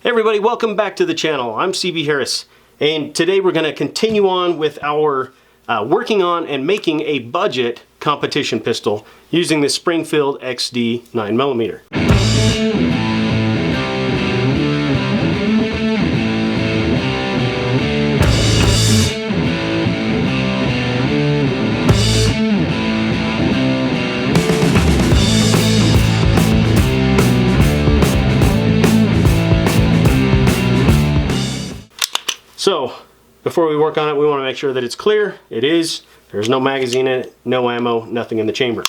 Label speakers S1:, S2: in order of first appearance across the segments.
S1: Hey everybody, welcome back to the channel. I'm CB Harris, and today we're going to continue on with our working on and making a budget competition pistol using the Springfield XD 9mm. So, before we work on it, we want to make sure that it's clear. It is. There's no magazine in it, no ammo, nothing in the chamber.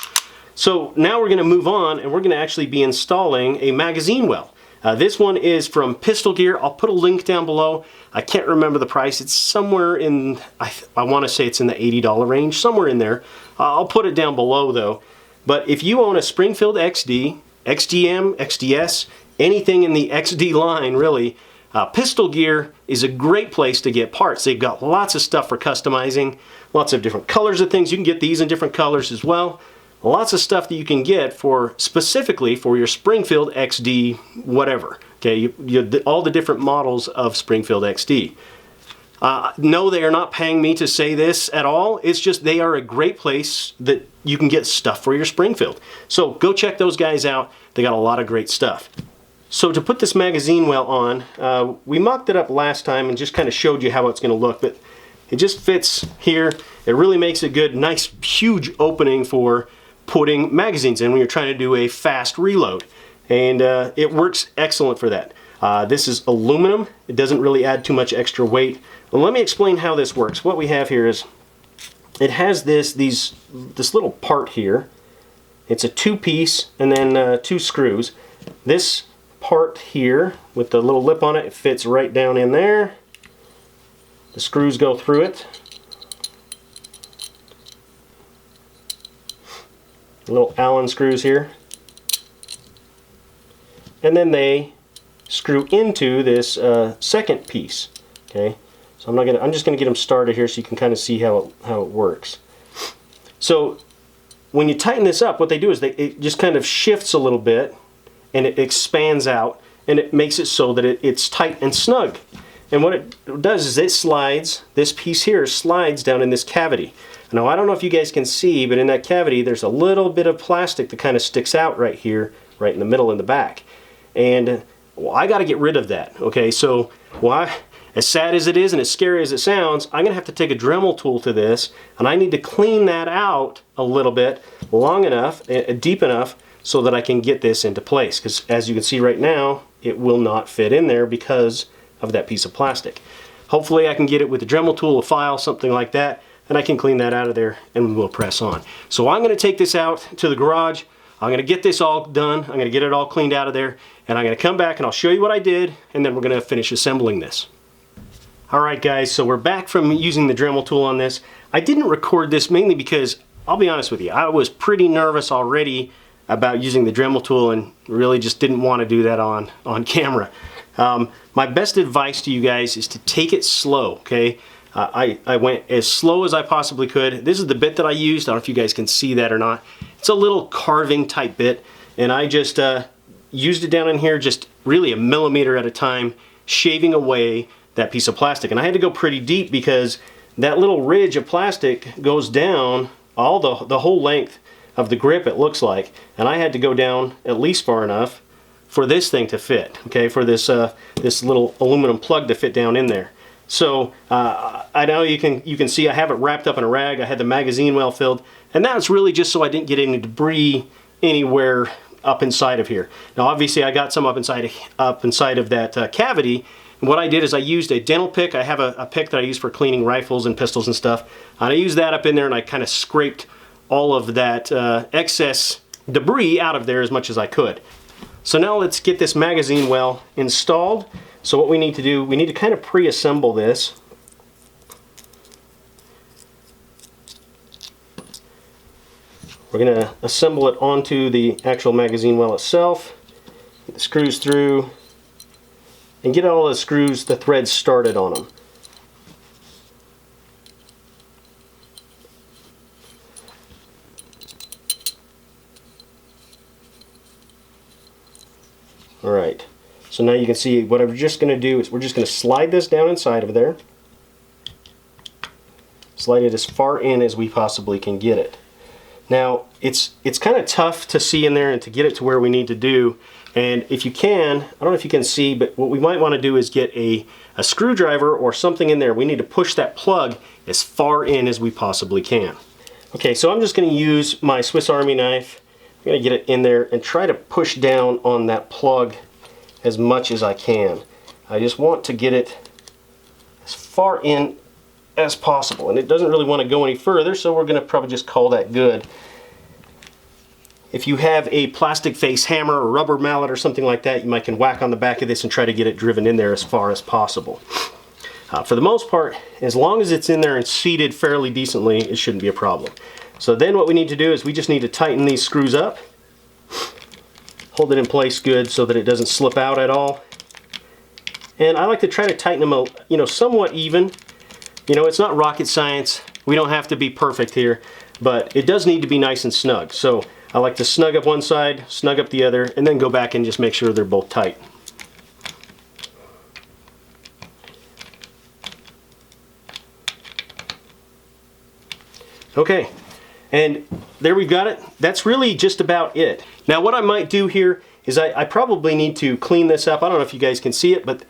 S1: So now we're going to move on and we're going to actually be installing a magazine well. This one is from Pistol Gear. I'll put a link down below. I can't remember the price. It's somewhere in, I want to say it's in the $80 range, somewhere in there. I'll put it down below though. But if you own a Springfield XD, XDM, XDS, anything in the XD line really, Pistol Gear is a great place to get parts. They've got lots of stuff for customizing, lots of different colors of things. You can get these in different colors as well. Lots of stuff that you can get for specifically for your Springfield XD whatever. Okay, all the different models of Springfield XD. No, they are not paying me to say this at all. It's just they are a great place that you can get stuff for your Springfield. So go check those guys out. They got a lot of great stuff. So to put this magazine well on, we mocked it up last time and just kind of showed you how it's going to look, but it just fits here. It really makes a good, nice, huge opening for putting magazines in when you're trying to do a fast reload. And it works excellent for that. This is aluminum. It doesn't really add too much extra weight. Well, let me explain how this works. What we have here is, it has this little part here. It's a two-piece and then two screws. This part here with the little lip on it, it fits right down in there. The screws go through it. The little Allen screws here. And then they screw into this second piece. Okay, so I'm just gonna get them started here so you can kind of see how it works. So when you tighten this up, what they do is it just kind of shifts a little bit, and it expands out, and it makes it so that it's tight and snug. And what it does is it slides, this piece here slides down in this cavity. Now I don't know if you guys can see, but in that cavity there's a little bit of plastic that kind of sticks out right here, right in the middle in the back. And well, I got to get rid of that. Okay, so as sad as it is and as scary as it sounds, I'm going to have to take a Dremel tool to this, and I need to clean that out a little bit, long enough, deep enough, so that I can get this into place, because as you can see right now it will not fit in there because of that piece of plastic. Hopefully I can get it with a Dremel tool, a file, something like that, and I can clean that out of there and we'll press on. So I'm going to take this out to the garage. I'm going to get this all done. I'm going to get it all cleaned out of there, and I'm going to come back and I'll show you what I did, and then we're going to finish assembling this. Alright guys, so we're back from using the Dremel tool on this. I didn't record this mainly because, I'll be honest with you, I was pretty nervous already about using the Dremel tool and really just didn't want to do that on camera. My best advice to you guys is to take it slow, okay? I went as slow as I possibly could. This is the bit that I used. I don't know if you guys can see that or not. It's a little carving type bit, and I just used it down in here just really 1 millimeter at a time, shaving away that piece of plastic. And I had to go pretty deep because that little ridge of plastic goes down all the whole length of the grip, it looks like, and I had to go down at least far enough for this thing to fit, okay, for this this little aluminum plug to fit down in there. So I know you can see I have it wrapped up in a rag. I had the magazine well filled, and that's really just so I didn't get any debris anywhere up inside of here. Now obviously I got some up inside of that cavity, and what I did is I used a dental pick. I have a pick that I use for cleaning rifles and pistols and stuff, and I used that up in there, and I kind of scraped all of that excess debris out of there as much as I could. So now let's get this magazine well installed. So what we need to do, we need to kind of pre-assemble this. We're going to assemble it onto the actual magazine well itself, get the screws through, and get all the screws, the threads started on them. Alright, So now you can see what I'm just going to do is we're just going to slide this down inside of there. Slide it as far in as we possibly can get it. Now it's kind of tough to see in there and to get it to where we need to do. And if you can, I don't know if you can see, but what we might want to do is get a screwdriver or something in there. We need to push that plug as far in as we possibly can. Okay, so I'm just going to use my Swiss Army knife. I'm going to get it in there and try to push down on that plug as much as I can. I just want to get it as far in as possible, and it doesn't really want to go any further, so we're going to probably just call that good. If you have a plastic face hammer or rubber mallet or something like that, you might can whack on the back of this and try to get it driven in there as far as possible. For the most part, as long as it's in there and seated fairly decently, it shouldn't be a problem. So then what we need to do is we just need to tighten these screws up, hold it in place good so that it doesn't slip out at all. And I like to try to tighten them, somewhat even. It's not rocket science. We don't have to be perfect here, but it does need to be nice and snug. So I like to snug up one side, snug up the other, and then go back and just make sure they're both tight. Okay, and there we've got it. That's really just about it. Now what I might do here is I probably need to clean this up. I don't know if you guys can see it, but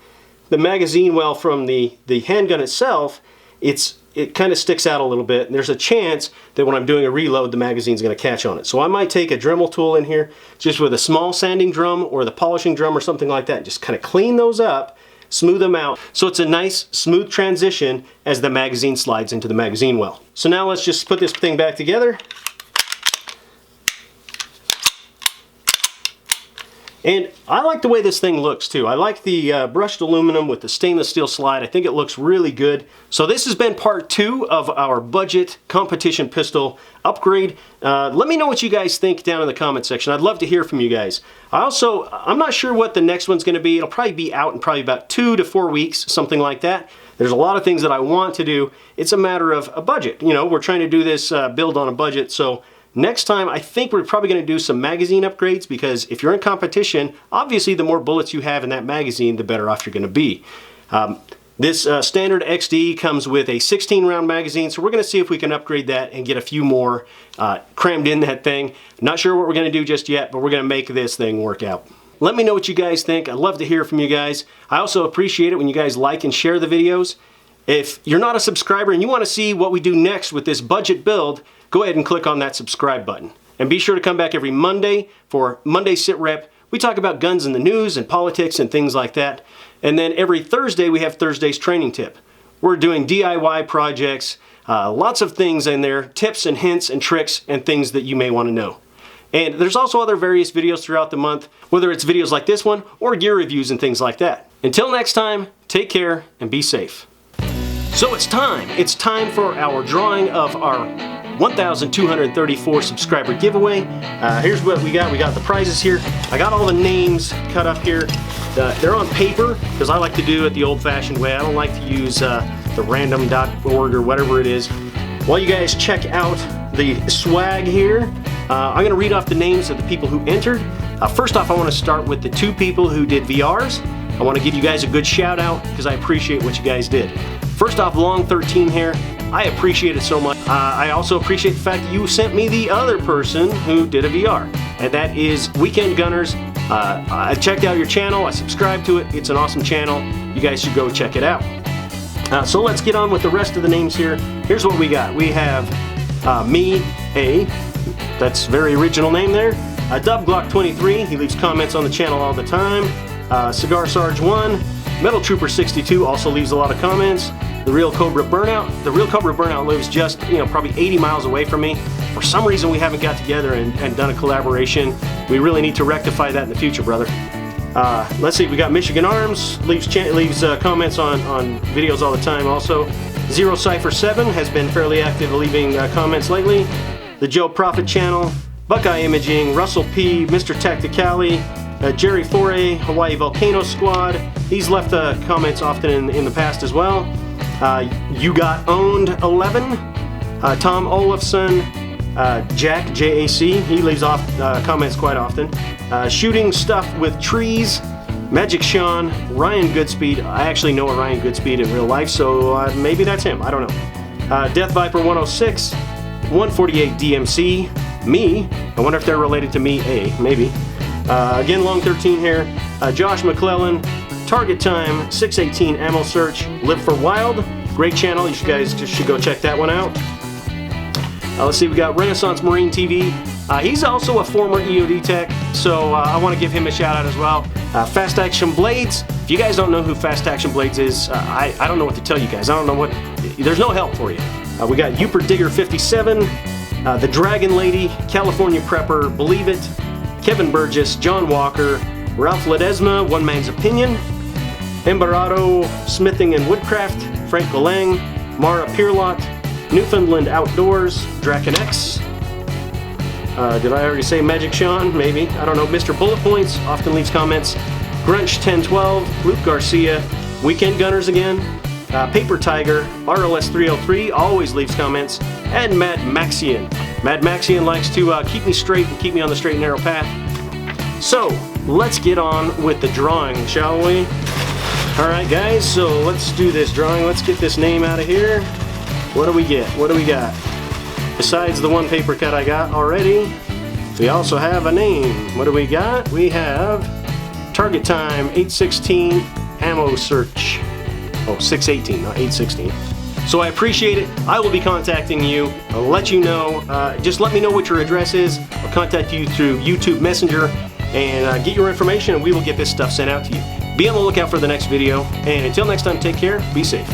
S1: the magazine well from the handgun itself, it kind of sticks out a little bit, and there's a chance that when I'm doing a reload the magazine's going to catch on it. So I might take a Dremel tool in here just with a small sanding drum or the polishing drum or something like that and just kind of clean those up, smooth them out, so it's a nice smooth transition as the magazine slides into the magazine well. So now let's just put this thing back together. And I like the way this thing looks too. I like the brushed aluminum with the stainless steel slide. I think it looks really good. So this has been part 2 of our budget competition pistol upgrade. Let me know what you guys think down in the comment section. I'd love to hear from you guys. I'm not sure what the next one's going to be. It'll probably be out in probably about 2 to 4 weeks, something like that. There's a lot of things that I want to do. It's a matter of a budget. We're trying to do this build on a budget, so next time, I think we're probably going to do some magazine upgrades, because if you're in competition, obviously the more bullets you have in that magazine, the better off you're going to be. This standard XD comes with a 16-round magazine, so we're going to see if we can upgrade that and get a few more crammed in that thing. Not sure what we're going to do just yet, but we're going to make this thing work out. Let me know what you guys think. I'd love to hear from you guys. I also appreciate it when you guys like and share the videos. If you're not a subscriber and you want to see what we do next with this budget build, go ahead and click on that subscribe button. And be sure to come back every Monday for Monday Sit Rep. We talk about guns in the news and politics and things like that. And then every Thursday we have Thursday's training tip. We're doing DIY projects, lots of things in there, tips and hints and tricks and things that you may want to know. And there's also other various videos throughout the month, whether it's videos like this one or gear reviews and things like that. Until next time, take care and be safe. So it's time. It's time for our drawing of our 1,234 subscriber giveaway. Here's what we got. We got the prizes here. I got all the names cut up here. They're on paper because I like to do it the old-fashioned way. I don't like to use the random.org or whatever it is. While you guys check out the swag here, I'm going to read off the names of the people who entered. First off, I want to start with the 2 people who did VRs. I want to give you guys a good shout out because I appreciate what you guys did. First off, Long 13 here. I appreciate it so much. I also appreciate the fact that you sent me the other person who did a VR, and that is Weekend Gunners. I checked out your channel. I subscribed to it. It's an awesome channel. You guys should go check it out. So let's get on with the rest of the names here. Here's what we got. We have that's a very original name there. Dub Glock 23. He leaves comments on the channel all the time. Cigar Sarge 1. Metal Trooper 62 also leaves a lot of comments. The Real Cobra Burnout. The Real Cobra Burnout lives just, probably 80 miles away from me. For some reason we haven't got together and done a collaboration. We really need to rectify that in the future, brother. Let's see, we got Michigan Arms, leaves comments on videos all the time also. Zero Cypher 7 has been fairly active leaving comments lately. The Joe Prophet Channel, Buckeye Imaging, Russell P, Mr. Tacticali, Jerry Foray, Hawaii Volcano Squad. He's left comments often in the past as well. You Got Owned 11, Tom Olafson, Jack JAC, he leaves off comments quite often. Shooting Stuff with Trees, Magic Sean, Ryan Goodspeed. I actually know a Ryan Goodspeed in real life, so maybe that's him. I don't know. Death Viper 106, 148 DMC, me. I wonder if they're related to me, maybe. Again, Long 13 here. Josh McClellan, Target Time, 618 Ammo Search, Live for Wild. Great channel. You guys just should go check that one out. Let's see, we got Renaissance Marine TV. He's also a former EOD tech, so I want to give him a shout out as well. Fast Action Blades. If you guys don't know who Fast Action Blades is, I don't know what to tell you guys. I don't know what, there's no help for you. We got Uper Digger 57, The Dragon Lady, California Prepper, Believe It, Kevin Burgess, John Walker, Ralph Ledesma, One Man's Opinion, Embarado Smithing and Woodcraft, Frank Galang, Mara Pierlot, Newfoundland Outdoors, Draken X. Did I already say Magic Sean? Maybe. I don't know. Mr. Bullet Points often leaves comments. Grunch 1012, Luke Garcia, Weekend Gunners again, Paper Tiger, RLS 303 always leaves comments, and Mad Maxian. Mad Maxian likes to keep me straight and keep me on the straight and narrow path. So let's get on with the drawing, shall we? Alright guys, so let's do this drawing. Let's get this name out of here. What do we get? What do we got? Besides the one paper cut I got already, we also have a name. What do we got? We have Target Time 816 Ammo Search. Oh, 618, not 816. So I appreciate it. I will be contacting you. I'll let you know. Just let me know what your address is. I'll contact you through YouTube Messenger and get your information, and we will get this stuff sent out to you. Be on the lookout for the next video. And until next time, take care. Be safe.